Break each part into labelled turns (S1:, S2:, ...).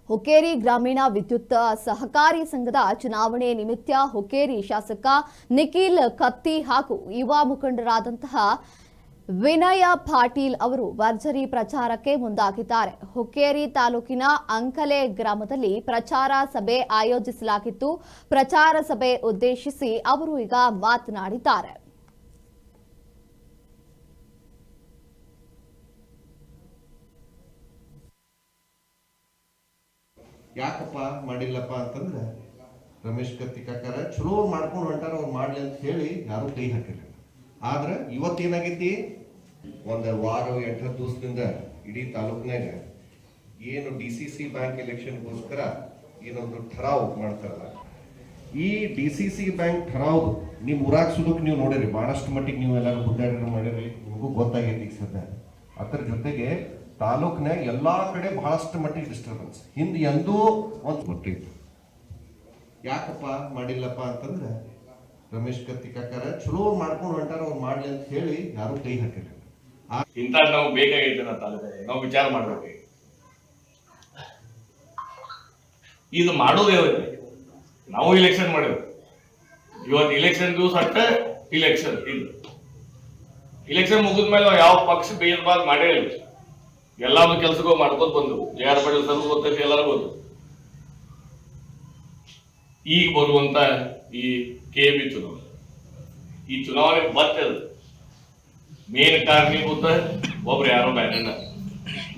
S1: ಹುಕ್ಕೇರಿ ಗ್ರಾಮೀಣ ವಿದ್ಯುತ್ ಸಹಕಾರಿ ಸಂಘದ ಚುನಾವಣೆ ನಿಮಿತ್ತ ಹುಕ್ಕೇರಿ ಶಾಸಕ ನಿಖಿಲ್ ಕತ್ತಿ ಹಾಗೂ ಯುವ ಮುಖಂಡರಾದಂತಹ ವಿನಯ ಪಾಟೀಲ್ ಅವರು ಭರ್ಜರಿ ಪ್ರಚಾರಕ್ಕೆ ಮುಂದಾಗಿದ್ದಾರೆ. ಹುಕ್ಕೇರಿ ತಾಲೂಕಿನ ಅಂಕಲೆ ಗ್ರಾಮದಲ್ಲಿ ಪ್ರಚಾರ ಸಭೆ ಆಯೋಜಿಸಲಾಗಿತ್ತು. ಪ್ರಚಾರ ಸಭೆ ಉದ್ದೇಶಿಸಿ ಅವರು ಈಗ ಮಾತನಾಡಿದ್ದಾರೆ.
S2: ಯಾಕಪ್ಪ ಮಾಡಿಲ್ಲಪ್ಪ ಅಂತಂದ್ರೆ ರಮೇಶ್ ಕತ್ತಿ ಕಾಕಾರ ಚಲೋ ಮಾಡ್ಕೊಂಡು ಹೊಂಟಾರ, ಅವ್ರು ಮಾಡ್ಲಿ ಅಂತ ಹೇಳಿ ಯಾರು ಕೈ ಹಾಕಿಲ್ಲ. ಆದ್ರೆ ಇವತ್ತೇನಾಗೈತಿ, ಒಂದು ವಾರ 8 ದಿವಸದಿಂದ ಇಡೀ ತಾಲೂಕಿನಾಗ ಏನು DCC ಬ್ಯಾಂಕ್ ಎಲೆಕ್ಷನ್ಗೋಸ್ಕರ ಏನೊಂದು ಠರಾವ್ ಮಾಡ್ತಾರಲ್ಲ, ಈ DCC ಬ್ಯಾಂಕ್ ಠರಾವ್ ನಿಮ್ ಊರಾಗ ಸುದಕ್ಕೆ ನೀವು ನೋಡಿರಿ, ಬಹಳಷ್ಟು ಮಟ್ಟಿಗೆ ನೀವು ಎಲ್ಲರೂ ಹುದ್ದಾಡಿ ಮಾಡಿರಿ, ನಿಮಗೂ ಗೊತ್ತಾಗೈತಿ ಈಗ ಸದ್ಯ. ಅದರ ಜೊತೆಗೆ ತಾಲೂಕಿನಾಗ ಎಲ್ಲಾ ಕಡೆ ಬಹಳಷ್ಟು ಮಟ್ಟಿಗೆ ಡಿಸ್ಟರ್ಬೆನ್ಸ್, ಹಿಂದೆ ಎಂದೂ ಒಂದು ಗೊತ್ತಿತ್ತು. ಯಾಕಪ್ಪ ಮಾಡಿಲ್ಲಪ್ಪ ಅಂತಂದ್ರೆ ರಮೇಶ್ ಕತ್ತಿ ಕಾಕಾರ ಚಲೋ ಮಾಡ್ಕೊಂಡು ಹೊಂಟಾರ, ಅವ್ರು ಮಾಡ್ಲಿ ಅಂತ ಹೇಳಿ ಯಾರು ಕೈ ಹಾಕಿಲ್ಲ.
S3: ಇಂಥ ನಾವು ಬೇಕಾಗೈತೆ ನಾ ತಾಲೂಕಿಗೆ ನಾವು ವಿಚಾರ ಮಾಡ್ಬೇಕು. ಇದು ಮಾಡೋದೇ ನಾವು ಇಲೆಕ್ಷನ್ ಮಾಡಿದ್ವಿ. ಇವತ್ತು ಇಲೆಕ್ಷನ್ ದಿವಸ ಅಟ್ಟ ಇಲೆಕ್ಷನ್ ಇದು ಇಲೆಕ್ಷನ್ ಮುಗಿದ್ಮೇಲೆ ನಾವು ಯಾವ ಪಕ್ಷ ಭೇದ ಭಾಗ ಮಾಡೇ ಇಲ್ಲ. ಎಲ್ಲಾನು ಕೆಲ್ಸಕ್ಕೂ ಮಾಡ್ಕೊತ ಬಂದವು. JR ಪಾಟೀಲ್ ಸರ್ ಗೊತ್ತೈತಿ, ಎಲ್ಲರೂ ಗೊತ್ತು. ಈಗ ಬರುವಂತ ಈ KB ಚುನಾವಣೆ, ಈ ಚುನಾವಣೆ ಬರ್ತದ ಮೇನ್ ಕಾರಣೀಭೂತ ಒಬ್ರು ಯಾರೋ ಬ್ಯಾನ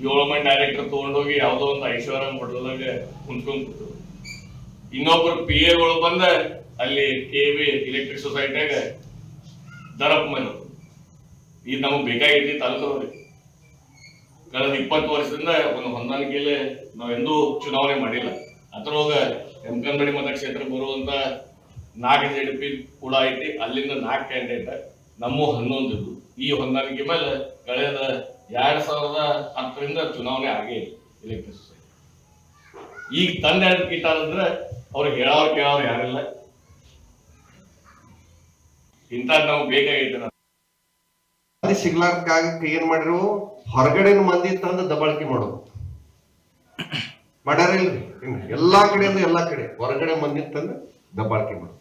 S3: 7 ಮಂದಿ ಡೈರೆಕ್ಟರ್ ತಗೊಂಡೋಗಿ ಯಾವ್ದೋ ಒಂದು ಐಶ್ವರ್ಯ ಹೋಟೆಲ್ದಾಗ ಕುಂತ್ಕೊಂಡ್ ಕೂತು, ಇನ್ನೊಬ್ರು PA ಬಂದ ಅಲ್ಲಿ KB ಎಲೆಕ್ಟ್ರಿಕ್ ಸೊಸೈಟಿಯಾಗ ದರಪ್ ಮನೆ. ಇದು ನಮಗ್ ಬೇಕಾಗೈತಿ ತಾಲೂಕವ್ರಿಗೆ. ಕಳೆದ 20 ವರ್ಷದಿಂದ ಒಂದು ಹೊಂದಾಣಿಕೆಯಲ್ಲಿ ನಾವೆಂದೂ ಚುನಾವಣೆ ಮಾಡಿಲ್ಲ. ಅದ್ರೊಳಗ ಎಮ್ಕಂದಡಿ ಮತಕ್ಷೇತ್ರ ಬರುವಂತ 4 JDP ಕೂಡ ಐತಿ. ಅಲ್ಲಿಂದ 4 ಕ್ಯಾಂಡಿಡೇಟ್, ನಮ್ಮ 11 ಇದ್ದು. ಈ ಹೊಂದಾಣಿಕೆ ಮೇಲೆ ಕಳೆದ 2010ರಿಂದ ಚುನಾವಣೆ ಆಗೇ ಇಲ್ಲ ಎಲೆಕ್ಟ್ರಿಕ್ ಸೊಸೈಟಿ. ಈಗ ತಂದೆ ಇಟ್ಟಾರಂದ್ರೆ ಅವ್ರಿಗೆ ಹೇಳೋರು ಕೇಳೋರು ಯಾರಿಲ್ಲ. ಇಂಥದ್ದು ನಾವು ಬೇಕಾಗೈತೆ.
S2: ಸಿಗ್ಲಾರ್ಕಾಗಕ್ಕೆ ಏನ್ ಮಾಡಿರು, ಹೊರಗಡೆ ಮಂದಿ ತಂದು ದಬಾಳಿಕೆ ಮಾಡೋದು ಮಾಡ್ಯಾರ ಇಲ್ರಿ. ಎಲ್ಲಾ ಕಡೆ ಹೊರಗಡೆ ಮಂದಿ ತಂದು ದಬಾಳಿಕೆ ಮಾಡೋದು.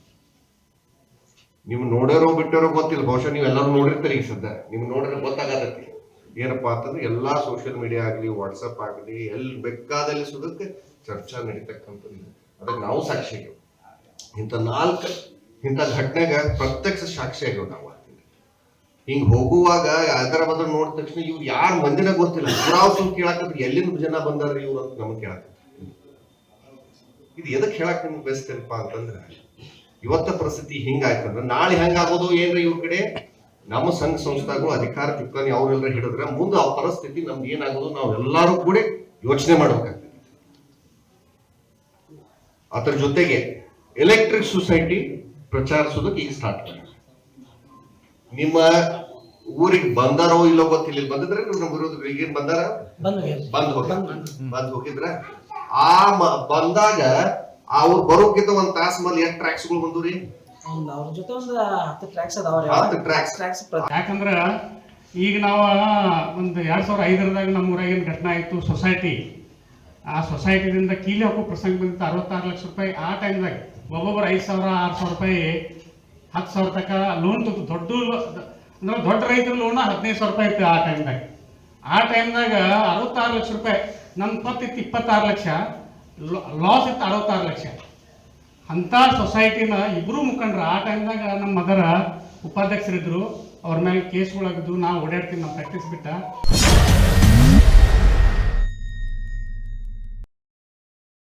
S2: ನೀವು ನೋಡ್ಯಾರೋ ಬಿಟ್ಟಾರೋ ಗೊತ್ತಿಲ್ಲ, ಬಹುಶಃ ನೀವು ಎಲ್ಲರೂ ನೋಡಿರ್ತೀರಿ. ಈಗ ಸದ್ಯ ನಿಮ್ಗೆ ನೋಡಿದ್ರೆ ಗೊತ್ತಾಗತೈತಿ ಏನಪ್ಪಾ ಅಂತಂದ್ರೆ ಎಲ್ಲಾ ಸೋಷಿಯಲ್ ಮೀಡಿಯಾ ಆಗ್ಲಿ, ವಾಟ್ಸಪ್ ಆಗ್ಲಿ, ಎಲ್ಲಿ ಬೇಕಾದಲ್ಲಿ ಸುದಕ್ಕೆ ಚರ್ಚಾ ನಡೀತಕ್ಕಂಥದ್ದು. ಅದಕ್ಕೆ ನಾವು ಸಾಕ್ಷಿ ಆಗ್ಯಾವ. ಇಂಥ ಘಟನೆಗ ಪ್ರತ್ಯಕ್ಷ ಸಾಕ್ಷಿ ಆಗ್ಯಾವ ನಾವು. ಹಿಂಗ್ ಹೋಗುವಾಗ ಹೈದರಾಬಾದ್ ನೋಡಿದ ತಕ್ಷಣ ಇವ್ರು ಯಾರು ಮಂದಿನ ಗೊತ್ತಿಲ್ಲ, ನಾವು ಸುಮ್ ಕೇಳಾಕತ್ರಿ ಎಲ್ಲಿಂದ ಜನ ಬಂದಾರ್ರಿ ಇವ್ರು ಅಂತ ನಮಗ್ ಕೇಳಾಕತ್ರಿ. ಇದು ಎದಕ್ ಹೇಳಕ್ ನಿಮ್ಗೆ ಬೆಸ್ತರಿಪ್ಪ ಅಂತಂದ್ರೆ, ಇವತ್ತ ಪರಿಸ್ಥಿತಿ ಹಿಂಗಾಯ್ತಂದ್ರೆ ನಾಳೆ ಹೆಂಗಾಗೋದು ಏನ್ರಿ ಇವ್ರ ಕಡೆ ನಮ್ಮ ಸಂಘ ಸಂಸ್ಥೆಗಳು ಅಧಿಕಾರ ಚುಕ್ಕಾನಿ ಅವ್ರೆಲ್ಲರ ಹಿಡಿದ್ರೆ ಮುಂದೆ ಆ ಪರಿಸ್ಥಿತಿ ನಮ್ಗೆ ಏನಾಗೋದು ನಾವು ಎಲ್ಲಾರು ಕೂಡ ಯೋಚನೆ ಮಾಡ್ಬೇಕಾಗ್ತದೆ. ಅದ್ರ ಜೊತೆಗೆ ಎಲೆಕ್ಟ್ರಿಕ್ ಸೊಸೈಟಿ ಪ್ರಚಾರಿಸೋದಕ್ಕೆ ಈಗ ಸ್ಟಾರ್ಟ್ ಮಾಡಿ. ನಿಮ್ಮ ಊರಿಗೆ ಬಂದಾರೋ ಇಲ್ಲೋ ಗೊತ್ತಿಲ್ಲ, ಬಂದಿದ್ರೆ ನಮ್ಮ ವಿರೋಧ ಈಗೇನ್ ಬಂದಾರ, ಬಂದ್ ಹೋಗಿದ್ರ. ಆ ಬಂದಾಗ ಅವ್ರು ಬರೋಕ್ಕಿಂತ ಒಂದ್ ತಾಸ ಮೇಲೆ ಎಷ್ಟು ಟ್ರ್ಯಾಕ್ಸ್ ಗಳು ಬಂದ್ರಿ?
S4: ಅವ್ರ ಜೊತೆ ಒಂದು 10 ಟ್ರ್ಯಾಕ್ಸ್ ಅದಾವ.
S5: ಯಾಕಂದ್ರ ಈಗ ನಾವು ಒಂದು 2005ದಾಗ ನಮ್ಮ ಊರಾಗಿನ ಘಟನೆ ಆಯ್ತು. ಸೊಸೈಟಿ, ಆ ಸೊಸೈಟಿದಿಂದ ಕೀಲಿ ಹಾಕೋ ಪ್ರಸಂಗ ಬಂದಿತ್ತು. 66 ಲಕ್ಷ ರೂಪಾಯಿ ಆ ಟೈಮ್ದಾಗ ಒಬ್ಬೊಬ್ಬರು 5,000 6,000 ರೂಪಾಯಿ 10,000 ತನಕ ಲೋನ್ ತೊಗೊಂಡು ದೊಡ್ಡ ರೈತರ ಲೋನ್ 15,000 ರೂಪಾಯಿ ಇತ್ತು ಆ ಟೈಮ್ದಾಗ. ಆ ಟೈಮ್ದಾಗ 66 ಲಕ್ಷ ರೂಪಾಯಿ, ನಮ್ಮ ಪತ್ತಿತ್ತು 26 ಲಕ್ಷ, ಲಾಸ್ ಇತ್ತು 66 ಲಕ್ಷ. ಅಂಥ ಸೊಸೈಟಿನ ಇಬ್ಬರು ಮುಖಂಡ್ರು ಆ ಟೈಮ್ದಾಗ ನಮ್ಮ ಮದರ ಉಪಾಧ್ಯಕ್ಷರಿದ್ರು, ಅವ್ರ ಮೇಲೆ ಕೇಸ್ಗಳಾಗಿದ್ದು. ನಾವು ಓಡಾಡ್ತೀವಿ, ನಮ್ಮ ಪ್ರಾಕ್ಟೀಸ್ ಬಿಟ್ಟ